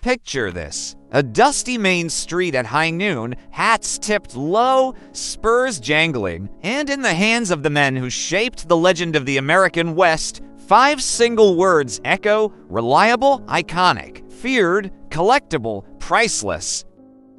Picture this: a dusty main street at high noon, hats tipped low, spurs jangling, and in the hands of the men who shaped the legend of the American West, 5 single words echo: reliable, iconic, feared, collectible, priceless.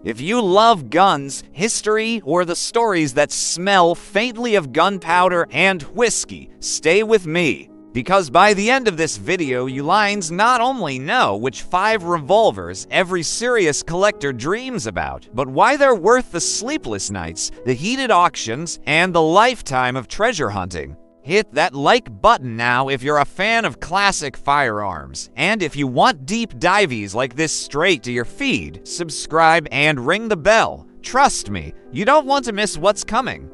If you love guns, history, or the stories that smell faintly of gunpowder and whiskey, stay with me. Because by the end of this video, you lines not only know which 5 revolvers every serious collector dreams about, but why they're worth the sleepless nights, the heated auctions, and the lifetime of treasure hunting. Hit that like button now if you're a fan of classic firearms. And if you want deep dives like this straight to your feed, subscribe and ring the bell. Trust me, you don't want to miss what's coming.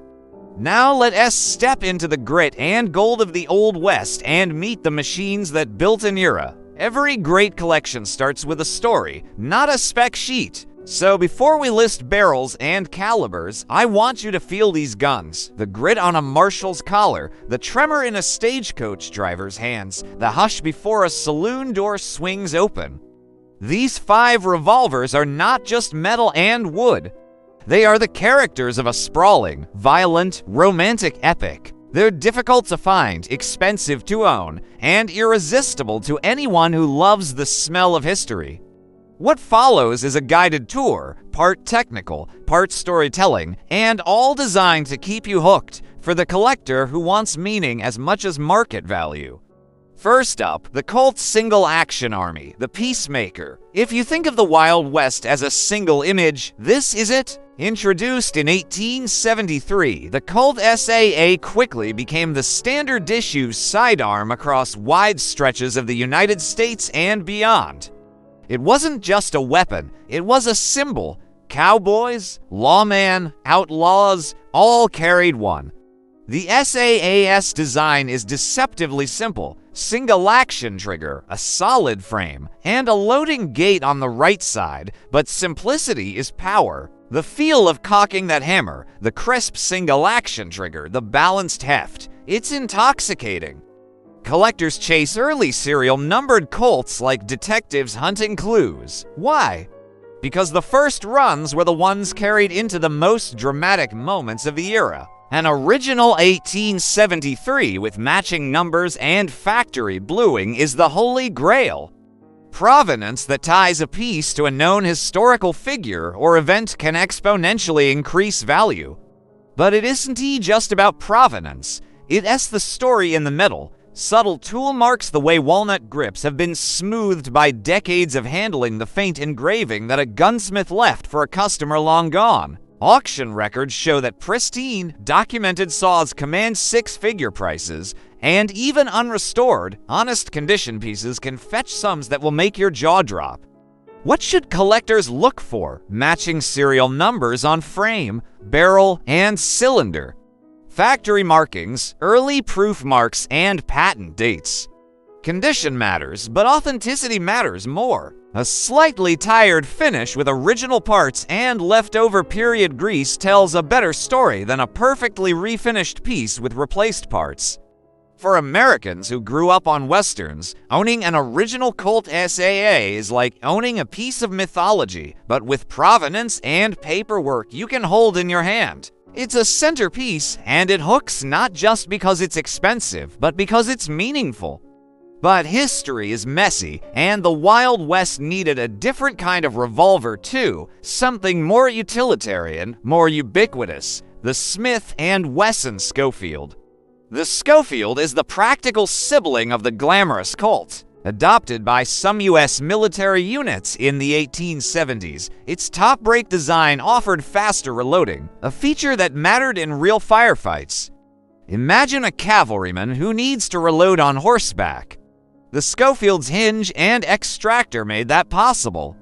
Now let us step into the grit and gold of the Old West and meet the machines that built an era. Every great collection starts with a story, not a spec sheet. So before we list barrels and calibers, I want you to feel these guns. The grit on a marshal's collar, the tremor in a stagecoach driver's hands, the hush before a saloon door swings open. These 5 revolvers are not just metal and wood. They are the characters of a sprawling, violent, romantic epic. They're difficult to find, expensive to own, and irresistible to anyone who loves the smell of history. What follows is a guided tour, part technical, part storytelling, and all designed to keep you hooked for the collector who wants meaning as much as market value. First up, the Colt Single Action Army, the Peacemaker. If you think of the Wild West as a single image, this is it. Introduced in 1873, the Colt SAA quickly became the standard issue sidearm across wide stretches of the United States and beyond. It wasn't just a weapon, it was a symbol. Cowboys, lawmen, outlaws, all carried one. The SAA's design is deceptively simple. Single action trigger, a solid frame, and a loading gate on the right side, but simplicity is power. The feel of cocking that hammer, the crisp single action trigger, the balanced heft, it's intoxicating. Collectors chase early serial numbered Colts like detectives hunting clues. Why? Because the first runs were the ones carried into the most dramatic moments of the era. An original 1873 with matching numbers and factory bluing is the holy grail. Provenance that ties a piece to a known historical figure or event can exponentially increase value. But it isn't just about provenance. It's the story in the middle. Subtle tool marks, the way walnut grips have been smoothed by decades of handling, the faint engraving that a gunsmith left for a customer long gone. Auction records show that pristine, documented saws command 6-figure prices, and even unrestored, honest condition pieces can fetch sums that will make your jaw drop. What should collectors look for? Matching serial numbers on frame, barrel, and cylinder. Factory markings, early proof marks, and patent dates. Condition matters, but authenticity matters more. A slightly tired finish with original parts and leftover period grease tells a better story than a perfectly refinished piece with replaced parts. For Americans who grew up on westerns, owning an original Colt SAA is like owning a piece of mythology, but with provenance and paperwork you can hold in your hand. It's a centerpiece, and it hooks not just because it's expensive, but because it's meaningful. But history is messy, and the Wild West needed a different kind of revolver too, something more utilitarian, more ubiquitous, the Smith & Wesson Schofield. The Schofield is the practical sibling of the glamorous Colt. Adopted by some U.S. military units in the 1870s, its top-break design offered faster reloading, a feature that mattered in real firefights. Imagine a cavalryman who needs to reload on horseback. The Schofield's hinge and extractor made that possible.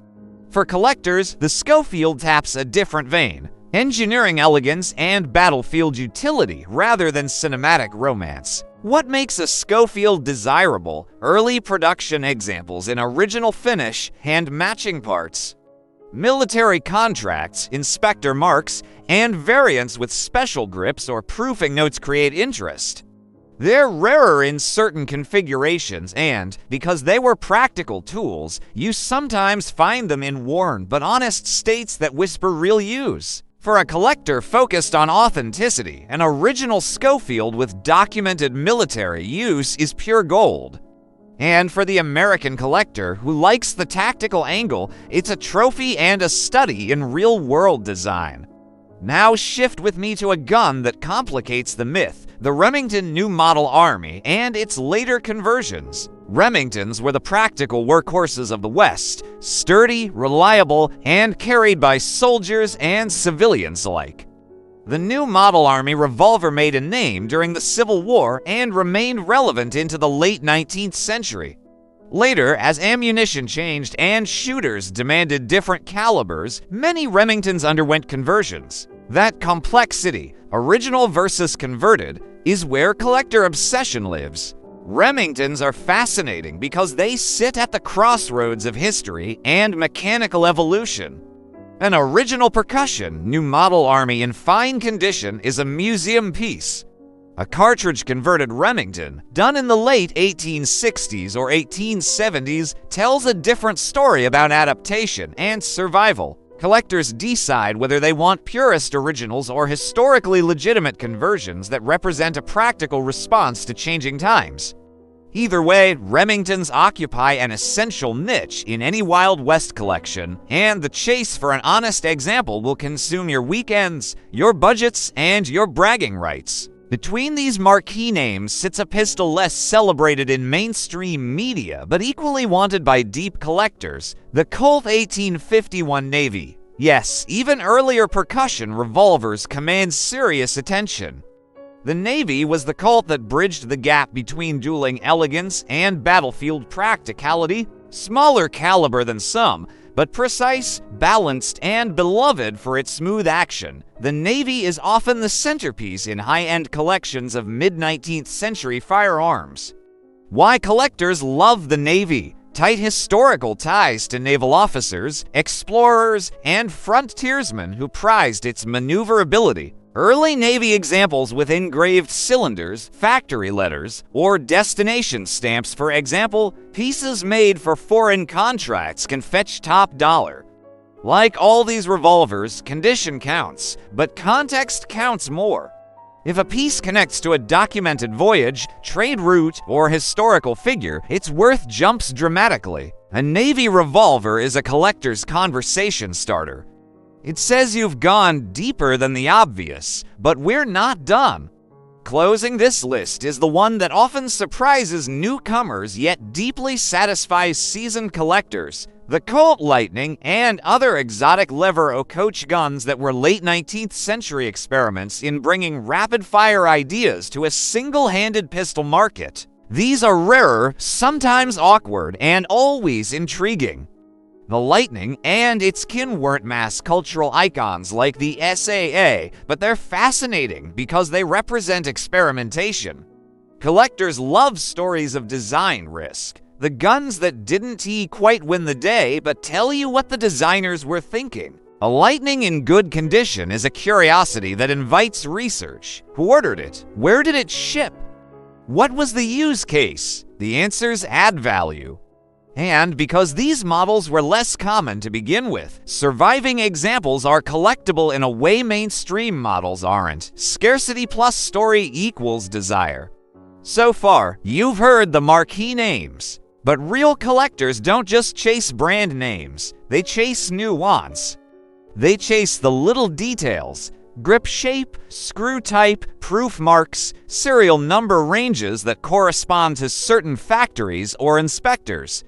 For collectors, the Schofield taps a different vein. Engineering elegance and battlefield utility rather than cinematic romance. What makes a Schofield desirable? Early production examples in original finish and matching parts. Military contracts, inspector marks, and variants with special grips or proofing notes create interest. They're rarer in certain configurations and, because they were practical tools, you sometimes find them in worn but honest states that whisper real use. For a collector focused on authenticity, an original Schofield with documented military use is pure gold. And for the American collector who likes the tactical angle, it's a trophy and a study in real-world design. Now shift with me to a gun that complicates the myth, the Remington New Model Army and its later conversions. Remingtons were the practical workhorses of the West, sturdy, reliable, and carried by soldiers and civilians alike. The New Model Army revolver made a name during the Civil War and remained relevant into the late 19th century. Later, as ammunition changed and shooters demanded different calibers, many Remingtons underwent conversions. That complexity, original versus converted, is where collector obsession lives. Remingtons are fascinating because they sit at the crossroads of history and mechanical evolution. An original percussion New Model Army in fine condition is a museum piece. A cartridge-converted Remington, done in the late 1860s or 1870s, tells a different story about adaptation and survival. Collectors decide whether they want purist originals or historically legitimate conversions that represent a practical response to changing times. Either way, Remingtons occupy an essential niche in any Wild West collection, and the chase for an honest example will consume your weekends, your budgets, and your bragging rights. Between these marquee names sits a pistol less celebrated in mainstream media, but equally wanted by deep collectors, the Colt 1851 Navy. Yes, even earlier percussion revolvers command serious attention. The Navy was the Colt that bridged the gap between dueling elegance and battlefield practicality, smaller caliber than some, but precise, balanced, and beloved for its smooth action. The Navy is often the centerpiece in high-end collections of mid-19th century firearms. Why collectors love the Navy? Tight historical ties to naval officers, explorers, and frontiersmen who prized its maneuverability. Early Navy examples with engraved cylinders, factory letters, or destination stamps, for example, pieces made for foreign contracts can fetch top dollar. Like all these revolvers, condition counts, but context counts more. If a piece connects to a documented voyage, trade route, or historical figure, its worth jumps dramatically. A Navy revolver is a collector's conversation starter. It says you've gone deeper than the obvious, but we're not done. Closing this list is the one that often surprises newcomers yet deeply satisfies seasoned collectors. The Colt Lightning and other exotic lever-o-coach guns that were late 19th century experiments in bringing rapid-fire ideas to a single-handed pistol market. These are rarer, sometimes awkward, and always intriguing. The Lightning and its kin weren't mass cultural icons like the SAA, but they're fascinating because they represent experimentation. Collectors love stories of design risk. The guns that didn't quite win the day, but tell you what the designers were thinking. A Lightning in good condition is a curiosity that invites research. Who ordered it? Where did it ship? What was the use case? The answers add value. And because these models were less common to begin with, surviving examples are collectible in a way mainstream models aren't. Scarcity plus story equals desire. So far, you've heard the marquee names. But real collectors don't just chase brand names, they chase nuance. They chase the little details, grip shape, screw type, proof marks, serial number ranges that correspond to certain factories or inspectors.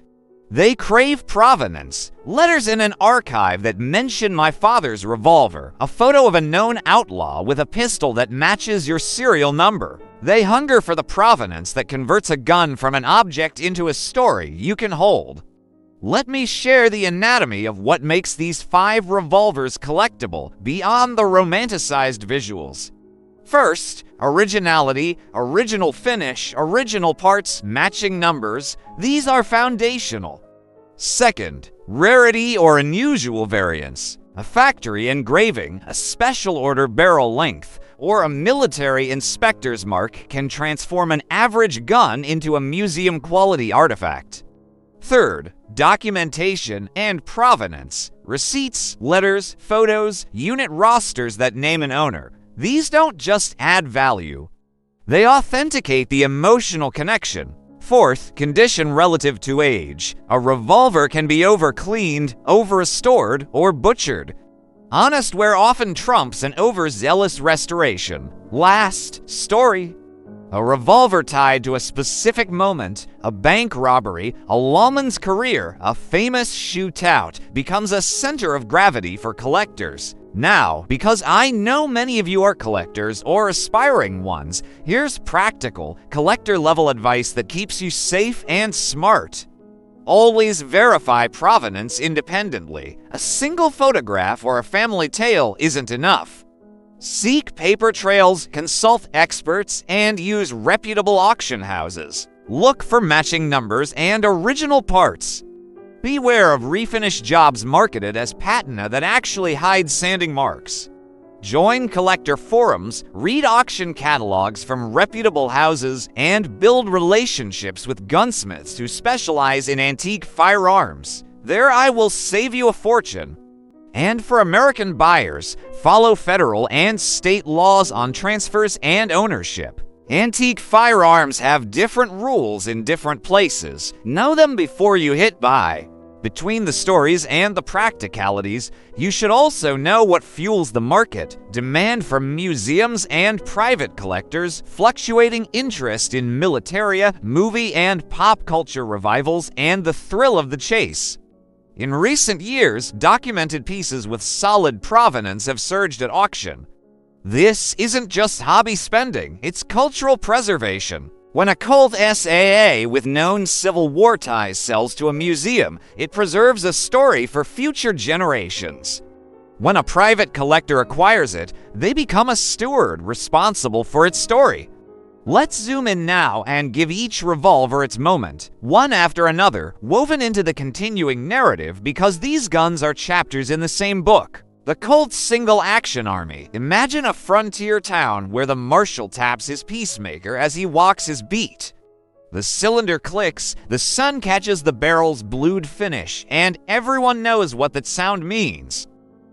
They crave provenance, letters in an archive that mention my father's revolver, a photo of a known outlaw with a pistol that matches your serial number. They hunger for the provenance that converts a gun from an object into a story you can hold. Let me share the anatomy of what makes these 5 revolvers collectible beyond the romanticized visuals. First, originality, original finish, original parts, matching numbers. These are foundational. Second, rarity or unusual variants. A factory engraving, a special order barrel length, or a military inspector's mark can transform an average gun into a museum-quality artifact. Third, documentation and provenance. Receipts, letters, photos, unit rosters that name an owner. These don't just add value. They authenticate the emotional connection. Fourth, condition relative to age. A revolver can be over-cleaned, over-restored, or butchered. Honest wear often trumps an overzealous restoration. Last, story. A revolver tied to a specific moment, a bank robbery, a lawman's career, a famous shootout, becomes a center of gravity for collectors. Now, because I know many of you are collectors or aspiring ones, here's practical, collector-level advice that keeps you safe and smart. Always verify provenance independently. A single photograph or a family tale isn't enough. Seek paper trails, consult experts, and use reputable auction houses. Look for matching numbers and original parts. Beware of refinished jobs marketed as patina that actually hide sanding marks. Join collector forums, read auction catalogs from reputable houses, and build relationships with gunsmiths who specialize in antique firearms. There I will save you a fortune. And for American buyers, follow federal and state laws on transfers and ownership. Antique firearms have different rules in different places. Know them before you hit buy. Between the stories and the practicalities, you should also know what fuels the market: demand from museums and private collectors, fluctuating interest in militaria, movie and pop culture revivals, and the thrill of the chase. In recent years, documented pieces with solid provenance have surged at auction. This isn't just hobby spending, it's cultural preservation. When a Colt SAA with known Civil War ties sells to a museum, it preserves a story for future generations. When a private collector acquires it, they become a steward responsible for its story. Let's zoom in now and give each revolver its moment, one after another, woven into the continuing narrative because these guns are chapters in the same book. The Colt's Single Action Army. Imagine a frontier town where the marshal taps his peacemaker as he walks his beat. The cylinder clicks, the sun catches the barrel's blued finish, and everyone knows what that sound means.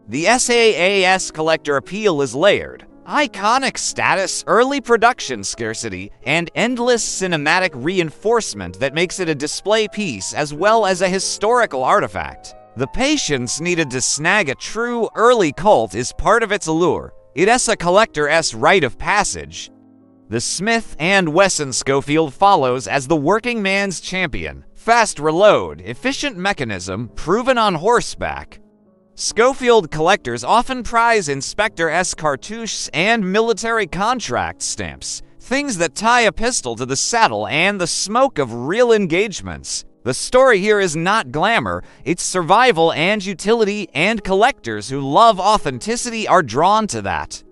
The SAAS collector appeal is layered. Iconic status, early production scarcity, and endless cinematic reinforcement that makes it a display piece as well as a historical artifact. The patience needed to snag a true early Colt is part of its allure. It's a collector's rite of passage. The Smith & Wesson Schofield follows as the working man's champion. Fast reload, efficient mechanism, proven on horseback. Schofield collectors often prize Inspector-S cartouches and military contract stamps, things that tie a pistol to the saddle and the smoke of real engagements. The story here is not glamour, it's survival and utility, and collectors who love authenticity are drawn to that.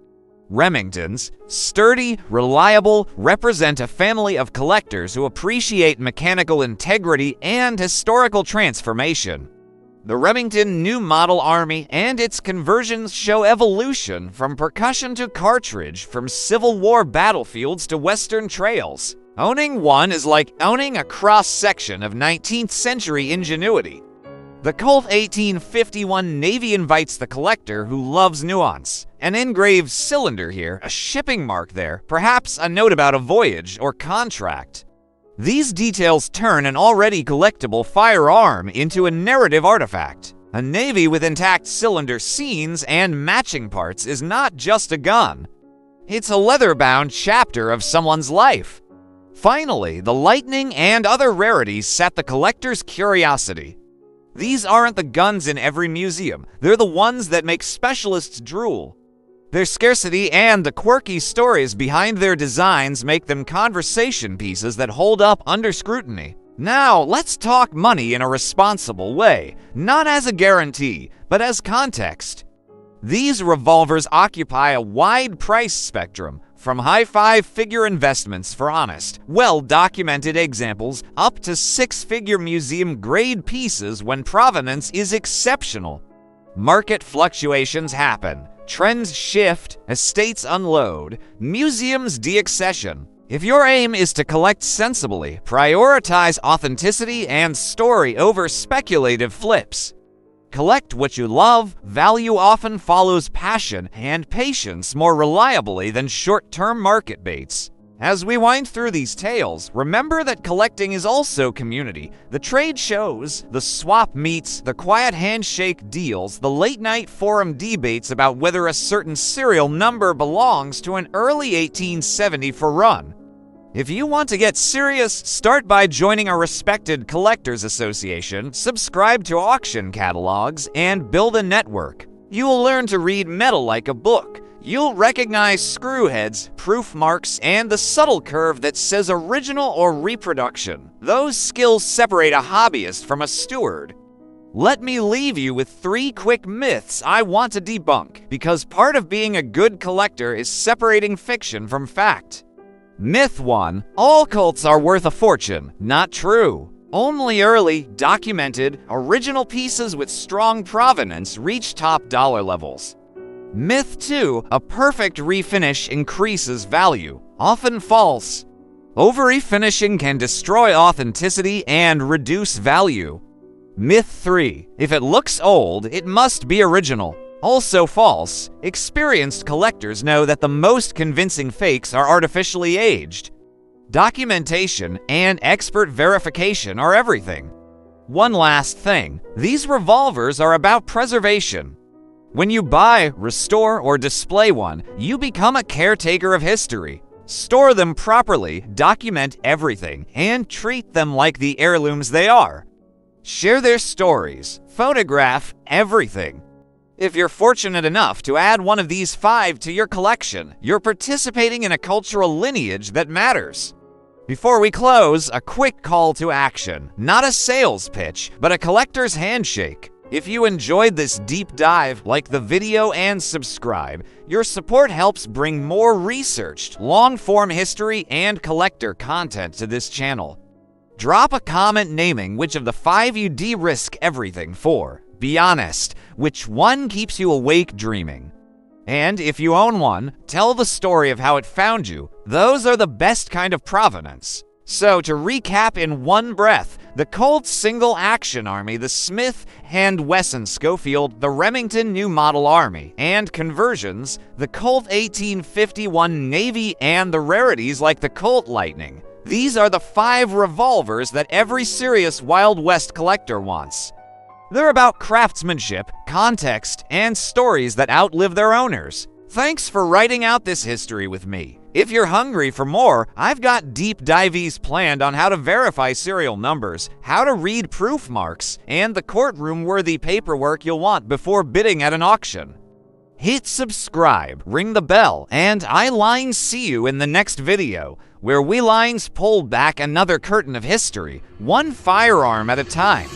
Remingtons, sturdy, reliable, represent a family of collectors who appreciate mechanical integrity and historical transformation. The Remington New Model Army and its conversions show evolution from percussion to cartridge, from Civil War battlefields to Western trails. Owning one is like owning a cross-section of 19th century ingenuity. The Colt 1851 Navy invites the collector who loves nuance. An engraved cylinder here, a shipping mark there, perhaps a note about a voyage or contract. These details turn an already collectible firearm into a narrative artifact. A Navy with intact cylinder scenes and matching parts is not just a gun. It's a leather-bound chapter of someone's life. Finally, the lightning and other rarities set the collector's curiosity. These aren't the guns in every museum, they're the ones that make specialists drool. Their scarcity and the quirky stories behind their designs make them conversation pieces that hold up under scrutiny. Now, let's talk money in a responsible way, not as a guarantee, but as context. These revolvers occupy a wide price spectrum, from high five-figure investments for honest, well-documented examples up to six-figure museum-grade pieces when provenance is exceptional. Market fluctuations happen. trends shift, estates unload, museums deaccession. If your aim is to collect sensibly, prioritize authenticity and story over speculative flips. Collect what you love. Value often follows passion, and patience more reliably than short-term market baits. As we wind through these tales, remember that collecting is also community. The trade shows, the swap meets, the quiet handshake deals, the late-night forum debates about whether a certain serial number belongs to an early 1874 run. If you want to get serious, start by joining a respected collectors association, subscribe to auction catalogs, and build a network. You will learn to read metal like a book. You'll recognize screw heads, proof marks, and the subtle curve that says original or reproduction. Those skills separate a hobbyist from a steward. Let me leave you with 3 quick myths I want to debunk, because part of being a good collector is separating fiction from fact. Myth 1. All cults are worth a fortune. Not true. Only early, documented, original pieces with strong provenance reach top dollar levels. Myth 2. A perfect refinish increases value. Often false. Over-refinishing can destroy authenticity and reduce value. Myth 3. If it looks old, it must be original. Also false. Experienced collectors know that the most convincing fakes are artificially aged. Documentation and expert verification are everything. One last thing. These revolvers are about preservation. When you buy, restore, or display one, you become a caretaker of history. Store them properly, document everything, and treat them like the heirlooms they are. Share their stories, photograph everything. If you're fortunate enough to add one of these 5 to your collection, you're participating in a cultural lineage that matters. Before we close, a quick call to action. Not a sales pitch, but a collector's handshake. If you enjoyed this deep dive, like the video and subscribe. Your support helps bring more researched, long-form history and collector content to this channel. Drop a comment naming which of the 5 you de-risk everything for. Be honest, which one keeps you awake dreaming? And if you own one, tell the story of how it found you. Those are the best kind of provenance. So to recap in one breath, the Colt Single Action Army, the Smith & Wesson Schofield, the Remington New Model Army, and conversions, the Colt 1851 Navy, and the rarities like the Colt Lightning. These are the 5 revolvers that every serious Wild West collector wants. They're about craftsmanship, context, and stories that outlive their owners. Thanks for writing out this history with me. If you're hungry for more, I've got deep dives planned on how to verify serial numbers, how to read proof marks, and the courtroom-worthy paperwork you'll want before bidding at an auction. Hit subscribe, ring the bell, and I Lines see you in the next video, where we Lines pull back another curtain of history, one firearm at a time.